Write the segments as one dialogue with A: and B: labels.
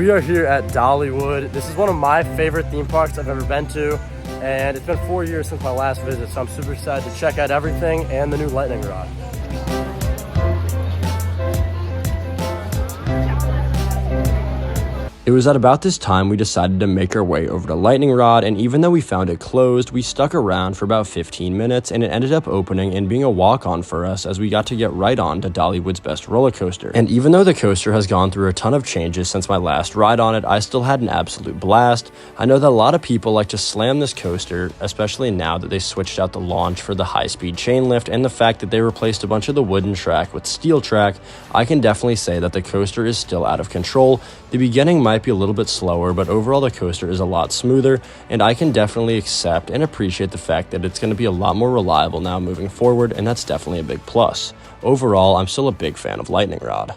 A: We are here at Dollywood. This is one of my favorite theme parks I've ever been to, and it's been 4 years since my last visit, so I'm super excited to check out everything and the new lightning rod.
B: It was at about this time we decided to make our way over to Lightning Rod, and even though we found it closed, we stuck around for about 15 minutes and it ended up opening and being a walk-on for us as we got to get right on to Dollywood's best roller coaster. And even though the coaster has gone through a ton of changes since my last ride on it, I still had an absolute blast. I know that a lot of people like to slam this coaster, especially now that they switched out the launch for the high-speed chain lift and the fact that they replaced a bunch of the wooden track with steel track. I can definitely say that the coaster is still out of control. The beginning might be a little bit slower, but overall the coaster is a lot smoother, and I can definitely accept and appreciate the fact that it's going to be a lot more reliable now moving forward, and that's definitely a big plus. Overall, I'm still a big fan of Lightning Rod.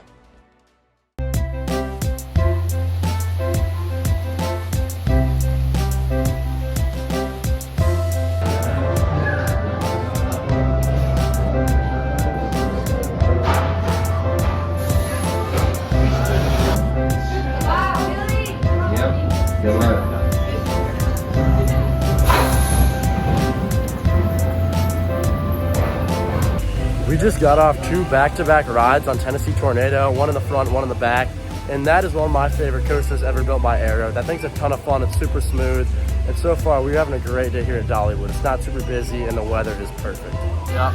A: We just got off 2 back-to-back rides on Tennessee Tornado, one in the front, one in the back, and that is one of my favorite coasters ever built by Aero. That thing's a ton of fun, it's super smooth, and so far we're having a great day here at Dollywood. It's not super busy and the weather is perfect. Yeah.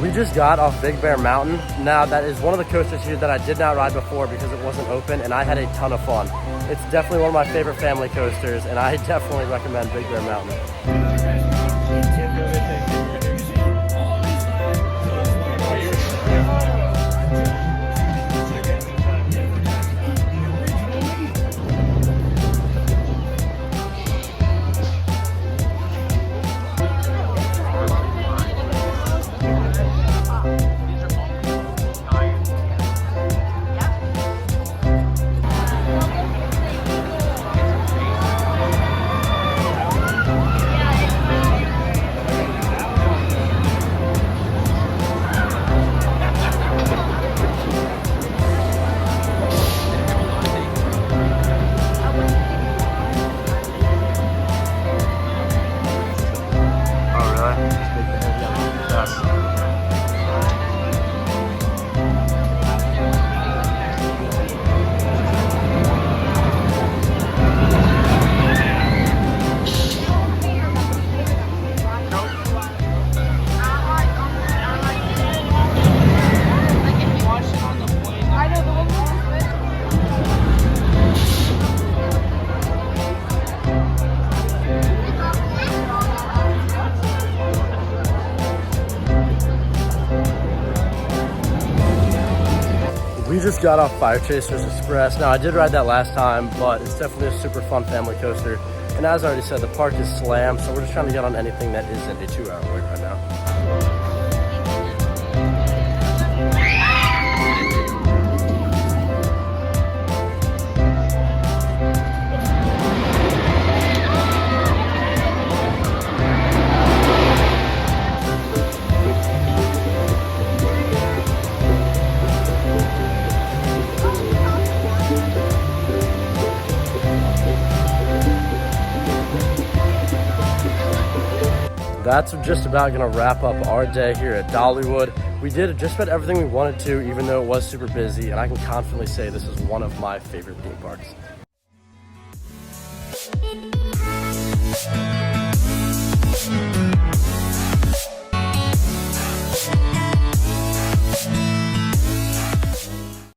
A: We just got off Big Bear Mountain. Now that is one of the coasters here that I did not ride before because it wasn't open, and I had a ton of fun. It's definitely one of my favorite family coasters, and I definitely recommend Big Bear Mountain. We just got off Fire Chasers Express. Now, I did ride that last time, but it's definitely a super fun family coaster. And as I already said, the park is slammed, so we're just trying to get on anything that isn't a 2-hour wait right now. That's just about gonna wrap up our day here at Dollywood. We did just about everything we wanted to, even though it was super busy, and I can confidently say this is one of my favorite theme parks.